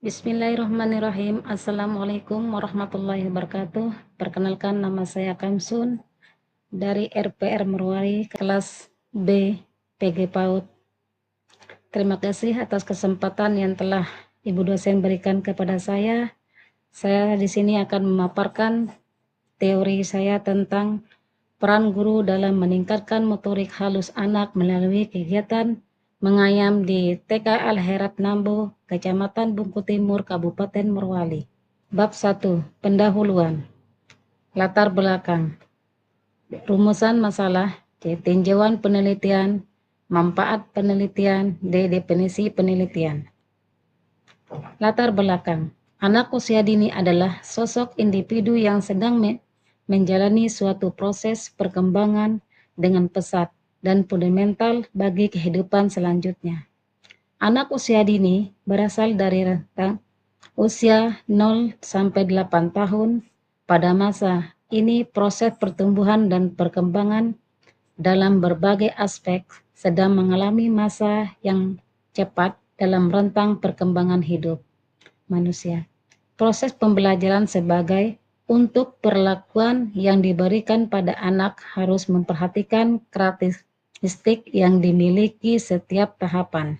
Bismillahirrahmanirrahim. Assalamualaikum warahmatullahi wabarakatuh. Perkenalkan, nama saya Kamsun dari RPR Merwari kelas B PG PAUD. Terima kasih atas kesempatan yang telah Ibu dosen berikan kepada saya. Saya di sini akan memaparkan teori saya tentang peran guru dalam meningkatkan motorik halus anak melalui kegiatan mengayam di TK Al-Herat Nambo, Kecamatan Bungku Timur, Kabupaten Merwali. Bab 1. Pendahuluan. Latar belakang. Rumusan masalah. C. Tinjauan penelitian. Manfaat penelitian. D. Definisi penelitian. Latar belakang. Anak usia dini adalah sosok individu yang sedang menjalani suatu proses perkembangan dengan pesat dan fundamental bagi kehidupan selanjutnya. Anak usia dini berasal dari rentang usia 0 sampai 8 tahun. Pada masa ini proses pertumbuhan dan perkembangan dalam berbagai aspek sedang mengalami masa yang cepat dalam rentang perkembangan hidup manusia. Proses pembelajaran sebagai untuk perlakuan yang diberikan pada anak harus memperhatikan karakteristik yang dimiliki setiap tahapan.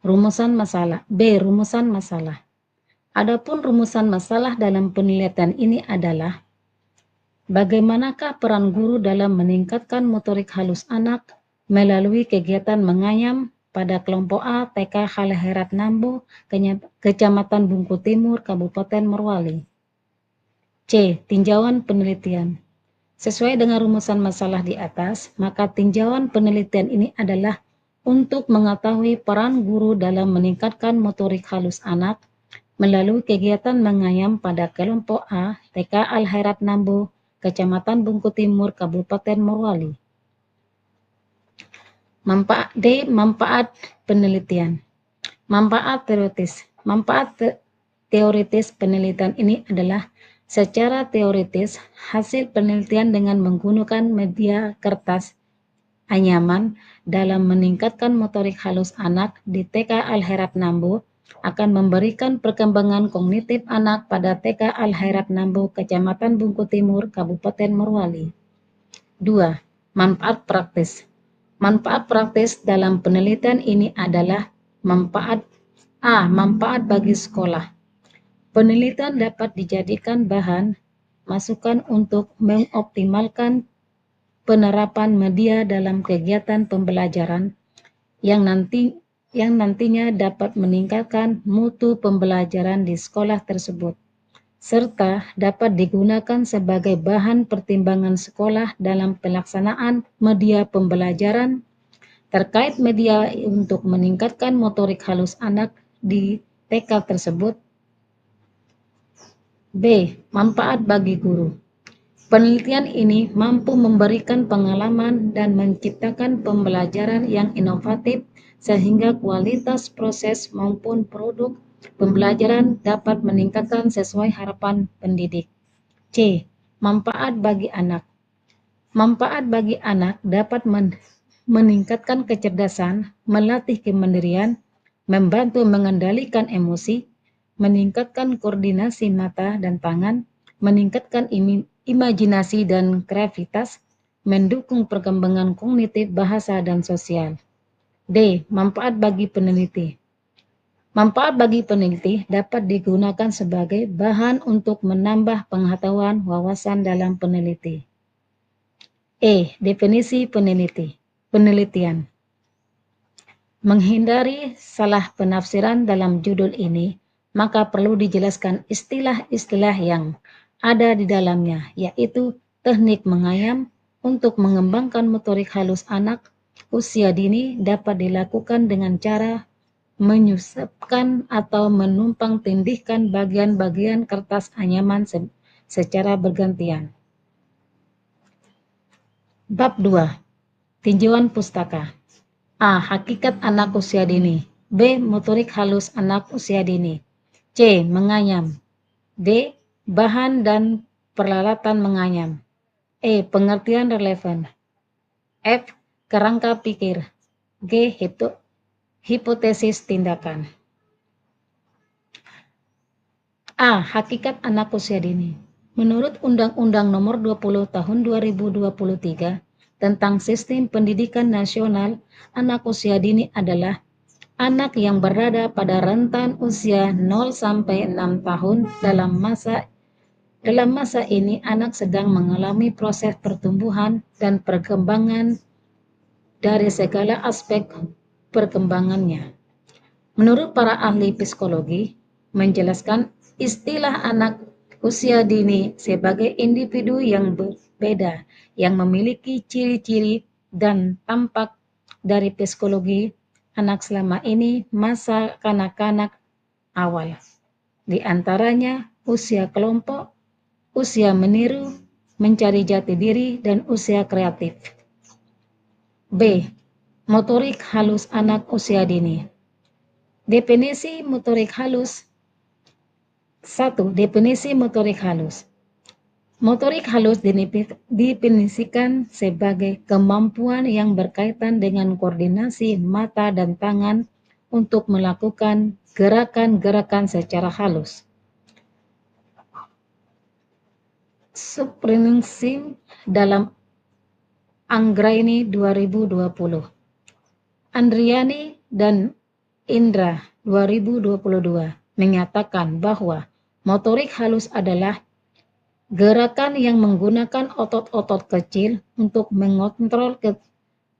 Rumusan masalah. B. Rumusan masalah. Adapun rumusan masalah dalam penelitian ini adalah bagaimanakah peran guru dalam meningkatkan motorik halus anak melalui kegiatan mengayam pada kelompok A TK Al-Herat Nambo, Kecamatan Bungku Timur, Kabupaten Merwali. C. Tinjauan penelitian. Sesuai dengan rumusan masalah di atas, maka tinjauan penelitian ini adalah untuk mengetahui peran guru dalam meningkatkan motorik halus anak melalui kegiatan mengayam pada kelompok A TK Al-Herat Nambo, Kecamatan Bungku Timur, Kabupaten Merwali. Manfaat penelitian. Manfaat teoritis. Manfaat teoritis penelitian ini adalah secara teoritis hasil penelitian dengan menggunakan media kertas anyaman dalam meningkatkan motorik halus anak di TK Al-Herat Nambo akan memberikan perkembangan kognitif anak pada TK Al-Herat Nambo, Kecamatan Bungku Timur, Kabupaten Merwali. 2. Manfaat praktis. Manfaat praktis dalam penelitian ini adalah manfaat bagi sekolah. Penelitian dapat dijadikan bahan masukan untuk mengoptimalkan penerapan media dalam kegiatan pembelajaran yang nantinya dapat meningkatkan mutu pembelajaran di sekolah tersebut, serta dapat digunakan sebagai bahan pertimbangan sekolah dalam pelaksanaan media pembelajaran terkait media untuk meningkatkan motorik halus anak di TK tersebut. B. Manfaat bagi guru. Penelitian ini mampu memberikan pengalaman dan menciptakan pembelajaran yang inovatif sehingga kualitas proses maupun produk pembelajaran dapat meningkatkan sesuai harapan pendidik. C. Manfaat bagi anak. Manfaat bagi anak dapat meningkatkan kecerdasan, melatih kemandirian, membantu mengendalikan emosi, meningkatkan koordinasi mata dan tangan, meningkatkan imajinasi dan kreativitas, mendukung perkembangan kognitif, bahasa, dan sosial. D. Manfaat bagi peneliti. Manfaat bagi peneliti dapat digunakan sebagai bahan untuk menambah pengetahuan wawasan dalam peneliti. E. Definisi penelitian. Menghindari salah penafsiran dalam judul ini, maka perlu dijelaskan istilah-istilah yang ada di dalamnya, yaitu teknik mengayam untuk mengembangkan motorik halus anak usia dini dapat dilakukan dengan cara menyusupkan atau menumpang tindihkan bagian-bagian kertas anyaman secara bergantian. Bab 2. Tinjauan pustaka. A. Hakikat anak usia dini. B. Motorik halus anak usia dini. C. Mengayam. D. Bahan dan peralatan mengayam. E. Pengertian relevan. F. Kerangka pikir. G. Hipotesis tindakan. A. Hakikat anak usia dini. Menurut Undang-Undang Nomor 20 Tahun 2023 tentang Sistem Pendidikan Nasional, anak usia dini adalah anak yang berada pada rentan usia 0 sampai 6 tahun. Dalam masa ini anak sedang mengalami proses pertumbuhan dan perkembangan dari segala aspek perkembangannya. Menurut para ahli psikologi, menjelaskan istilah anak usia dini sebagai individu yang berbeda, yang memiliki ciri-ciri dan tampak dari psikologi anak selama ini masa kanak-kanak awal. Di antaranya usia kelompok, usia meniru, mencari jati diri, dan usia kreatif. B. Motorik halus anak usia dini. Definisi motorik halus. 1. Definisi motorik halus. Motorik halus didefinisikan sebagai kemampuan yang berkaitan dengan koordinasi mata dan tangan untuk melakukan gerakan-gerakan secara halus. Supriningsim dalam Anggraini 2020. Andriani dan Indra 2022 menyatakan bahwa motorik halus adalah gerakan yang menggunakan otot-otot kecil untuk mengontrol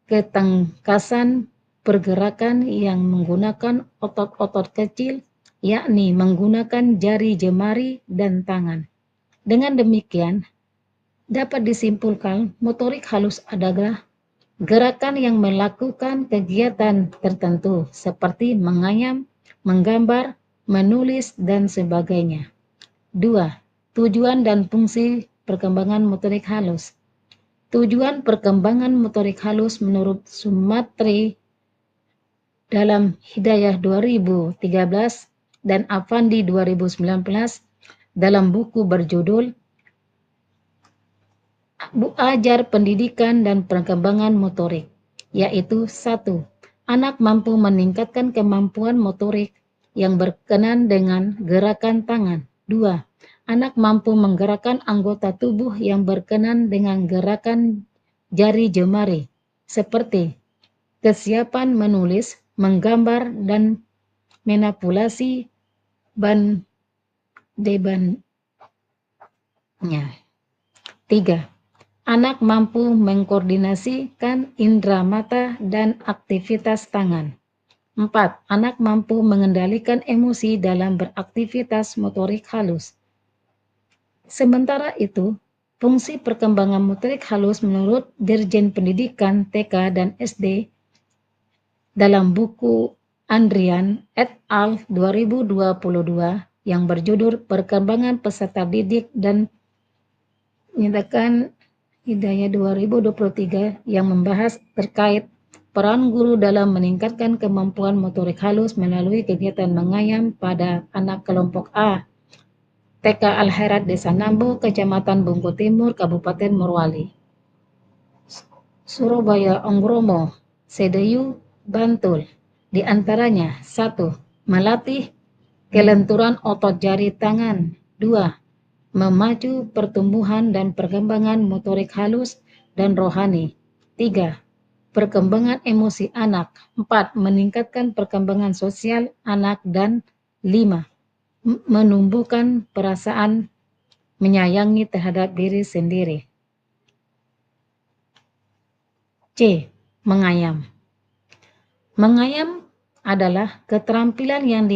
ketangkasan pergerakan yang menggunakan otot-otot kecil, yakni menggunakan jari jemari dan tangan. Dengan demikian, dapat disimpulkan motorik halus adalah gerakan yang melakukan kegiatan tertentu seperti menganyam, menggambar, menulis, dan sebagainya. 2. Tujuan dan fungsi perkembangan motorik halus. Tujuan perkembangan motorik halus menurut Sumatri dalam Hidayah 2013 dan Afandi 2019 dalam buku berjudul Ajar Pendidikan dan Perkembangan Motorik, yaitu 1. Anak mampu meningkatkan kemampuan motorik yang berkenan dengan gerakan tangan. 2. Anak mampu menggerakkan anggota tubuh yang berkenan dengan gerakan jari jemari, seperti kesiapan menulis, menggambar, dan manipulasi debannya. 3. Anak mampu mengkoordinasikan indera mata dan aktivitas tangan. 4. Anak mampu mengendalikan emosi dalam beraktivitas motorik halus. Sementara itu, fungsi perkembangan motorik halus menurut Dirjen Pendidikan TK dan SD dalam buku Andrian et al. 2022 yang berjudul Perkembangan Peserta Didik dan menyatakan Hidayah 2023 yang membahas terkait peran guru dalam meningkatkan kemampuan motorik halus melalui kegiatan mengayam pada anak kelompok A, TK Al-Herat Desa Nambo, Kecamatan Bungku Timur, Kabupaten Morowali, Surabaya, Ongromo, Sedayu, Bantul. Di antaranya 1. Melatih kelenturan otot jari tangan. 2. Memacu pertumbuhan dan perkembangan motorik halus dan rohani. 3. Perkembangan emosi anak. 4. Meningkatkan perkembangan sosial anak. Dan 5. Menumbuhkan perasaan menyayangi terhadap diri sendiri. C. Mengayam. Mengayam adalah keterampilan yang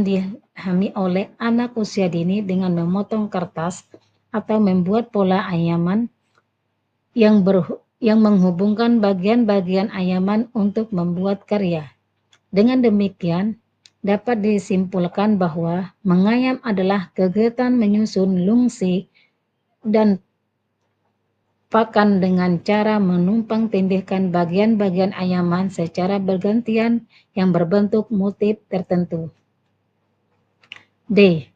dipahami oleh anak usia dini dengan memotong kertas atau membuat pola ayaman yang menghubungkan bagian-bagian ayaman untuk membuat karya. Dengan demikian, dapat disimpulkan bahwa mengayam adalah kegiatan menyusun lungsi dan pakan dengan cara menumpang tindihkan bagian-bagian ayaman secara bergantian yang berbentuk motif tertentu. D.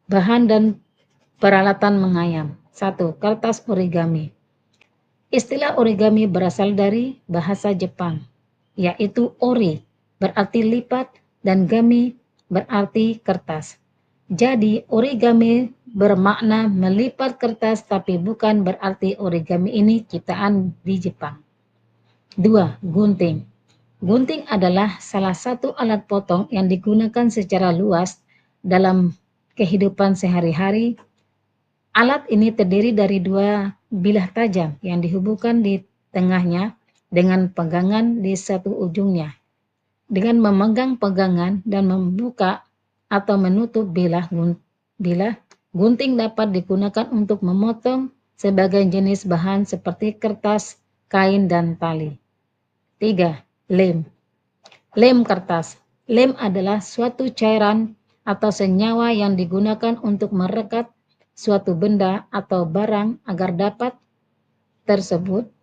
Bahan dan peralatan mengayam. 1. Kertas origami. Istilah origami berasal dari bahasa Jepang, yaitu ori berarti lipat dan gami berarti kertas. Jadi origami bermakna melipat kertas, tapi bukan berarti origami ini ciptaan di Jepang. 2. Gunting. Gunting adalah salah satu alat potong yang digunakan secara luas dalam kehidupan sehari-hari. Alat ini terdiri dari dua bilah tajam yang dihubungkan di tengahnya dengan pegangan di satu ujungnya. Dengan memegang pegangan dan membuka atau menutup bilah, gunting dapat digunakan untuk memotong sebagai jenis bahan seperti kertas, kain, dan tali. 3. Lem. Lem kertas. Lem adalah suatu cairan atau senyawa yang digunakan untuk merekat suatu benda atau barang agar dapat tersebut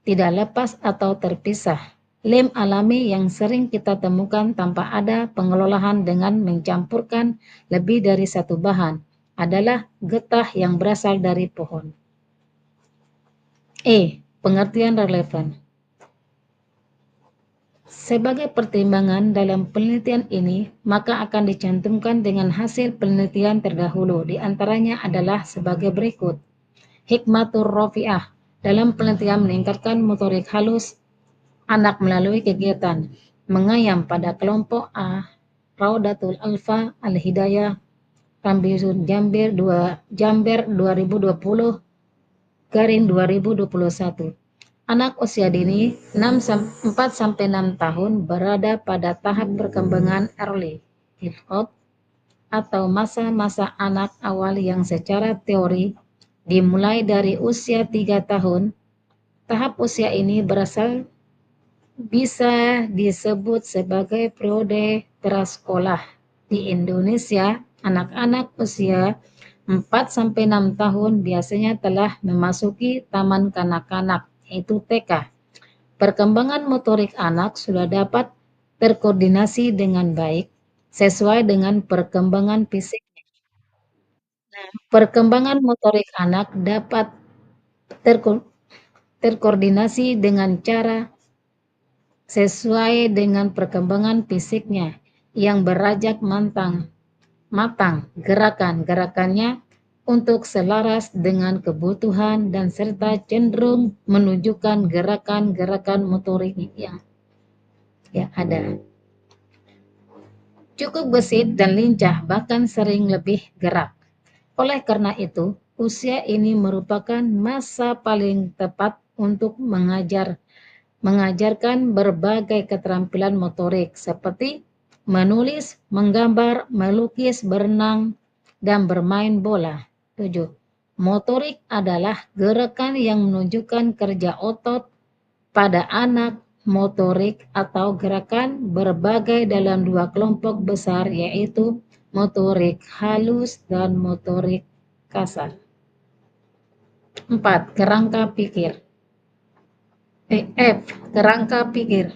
tidak lepas atau terpisah. Lem alami yang sering kita temukan tanpa ada pengelolaan dengan mencampurkan lebih dari satu bahan adalah getah yang berasal dari pohon. Pengertian relevan. Sebagai pertimbangan dalam penelitian ini, maka akan dicantumkan dengan hasil penelitian terdahulu. Di antaranya adalah sebagai berikut. Hikmatur Rafi'ah dalam penelitian meningkatkan motorik halus anak melalui kegiatan mengayam pada kelompok A, Raudatul Alfa Al-Hidayah, Kambisun Jamber 2020, Garing 2021. Anak usia dini 4-6 tahun berada pada tahap perkembangan early childhood atau masa-masa anak awal yang secara teori dimulai dari usia 3 tahun. Tahap usia ini bisa disebut sebagai periode prasekolah. Di Indonesia, anak-anak usia 4-6 tahun biasanya telah memasuki taman kanak-kanak, yaitu TK. Perkembangan motorik anak sudah dapat terkoordinasi dengan baik sesuai dengan perkembangan fisik. Perkembangan motorik anak dapat terkoordinasi dengan cara sesuai dengan perkembangan fisiknya yang berajak matang gerakan-gerakannya untuk selaras dengan kebutuhan dan serta cenderung menunjukkan gerakan-gerakan motorik yang ada. Cukup gesit dan lincah, bahkan sering lebih gerak. Oleh karena itu, usia ini merupakan masa paling tepat untuk mengajarkan berbagai keterampilan motorik seperti menulis, menggambar, melukis, berenang, dan bermain bola. 7. Motorik adalah gerakan yang menunjukkan kerja otot pada anak. Motorik atau gerakan berbagai dalam dua kelompok besar, yaitu motorik halus dan motorik kasar. 4. Kerangka pikir. Kerangka pikir.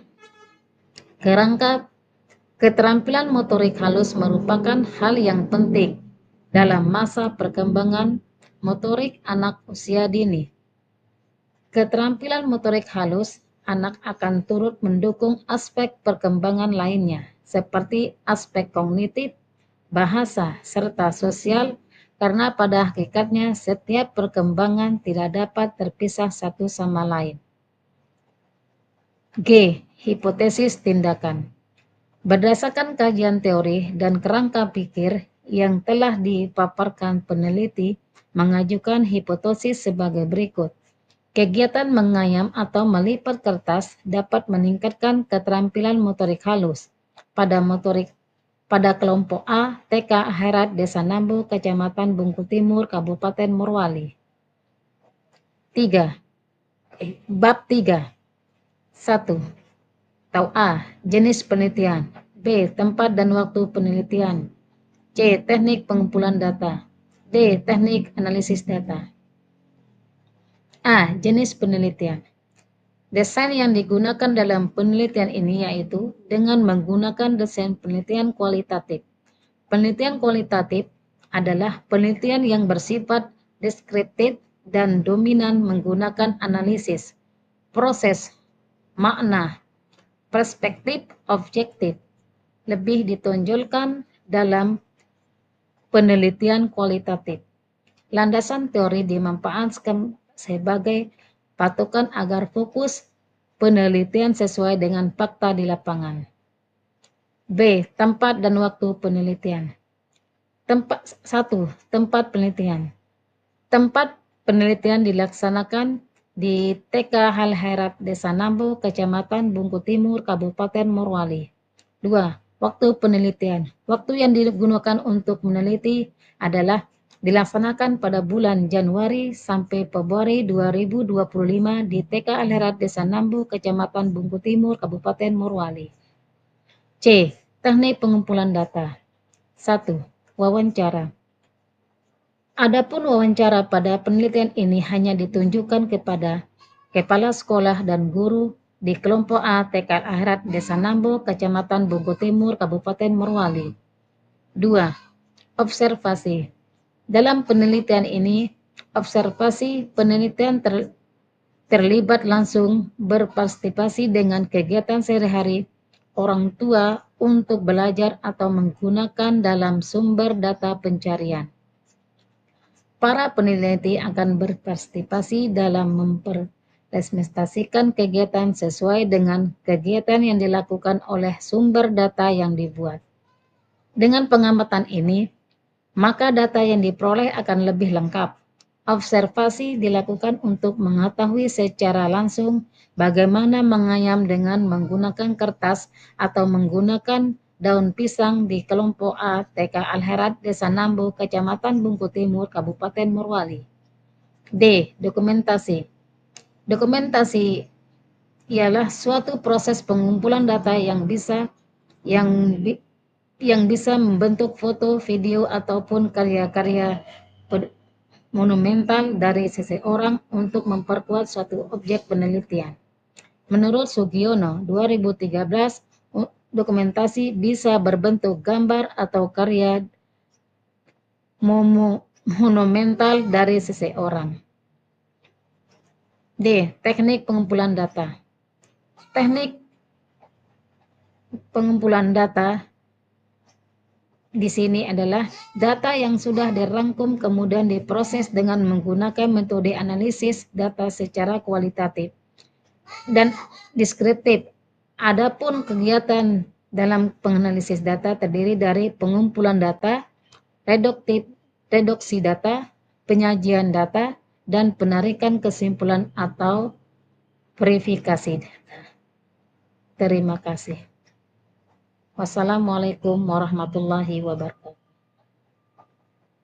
Keterampilan motorik halus merupakan hal yang penting dalam masa perkembangan motorik anak usia dini. Keterampilan motorik halus anak akan turut mendukung aspek perkembangan lainnya, seperti aspek kognitif, bahasa, serta sosial, karena pada hakikatnya setiap perkembangan tidak dapat terpisah satu sama lain. Hipotesis tindakan. Berdasarkan kajian teori dan kerangka pikir yang telah dipaparkan, peneliti mengajukan hipotesis sebagai berikut. Kegiatan mengayam atau melipat kertas dapat meningkatkan keterampilan motorik halus pada kelompok A, TK Herat, Desa Nambu, Kecamatan Bungkul Timur, Kabupaten Morowali. Bab 3. 1. A. Jenis penelitian. B. Tempat dan waktu penelitian. C. Teknik pengumpulan data. D. Teknik analisis data. A. Jenis penelitian. Desain yang digunakan dalam penelitian ini yaitu dengan menggunakan desain penelitian kualitatif. Penelitian kualitatif adalah penelitian yang bersifat deskriptif dan dominan menggunakan analisis, proses, makna, perspektif objektif. Lebih ditonjolkan dalam penelitian kualitatif. Landasan teori dimanfaatkan sebagai patokan agar fokus penelitian sesuai dengan fakta di lapangan. B. Tempat dan waktu penelitian. Tempat penelitian. Tempat penelitian dilaksanakan di TK Halhairat Desa Nambo, Kecamatan Bungku Timur, Kabupaten Morowali. 2. Waktu penelitian. Waktu yang digunakan untuk meneliti adalah dilaksanakan pada bulan Januari sampai Februari 2025 di TK Halhairat Desa Nambo, Kecamatan Bungku Timur, Kabupaten Morowali. C. Teknik pengumpulan data. 1. Wawancara. Adapun wawancara pada penelitian ini hanya ditunjukkan kepada kepala sekolah dan guru di kelompok A TK Halhairat Desa Nambo, Kecamatan Bungku Timur, Kabupaten Morowali. 2. Observasi. Dalam penelitian ini, observasi penelitian terlibat langsung berpartisipasi dengan kegiatan sehari-hari orang tua untuk belajar atau menggunakan dalam sumber data pencarian. Para peneliti akan berpartisipasi dalam mempresentasikan kegiatan sesuai dengan kegiatan yang dilakukan oleh sumber data yang dibuat. Dengan pengamatan ini, maka data yang diperoleh akan lebih lengkap. Observasi dilakukan untuk mengetahui secara langsung bagaimana mengayam dengan menggunakan kertas atau menggunakan daun pisang di kelompok A TK Halhairat Desa Nambo, Kecamatan Bungku Timur, Kabupaten Morowali. D. Dokumentasi. Dokumentasi ialah suatu proses pengumpulan data yang bisa membentuk foto, video, ataupun karya-karya monumental dari seseorang untuk memperkuat suatu objek penelitian. Menurut Sugiono, 2013, dokumentasi bisa berbentuk gambar atau karya monumental dari seseorang. D. Teknik pengumpulan data. Teknik pengumpulan data di sini adalah data yang sudah dirangkum kemudian diproses dengan menggunakan metode analisis data secara kualitatif dan deskriptif. Adapun kegiatan dalam penganalisis data terdiri dari pengumpulan data, reduksi data, penyajian data, dan penarikan kesimpulan atau verifikasi. Terima kasih. Wassalamualaikum warahmatullahi wabarakatuh.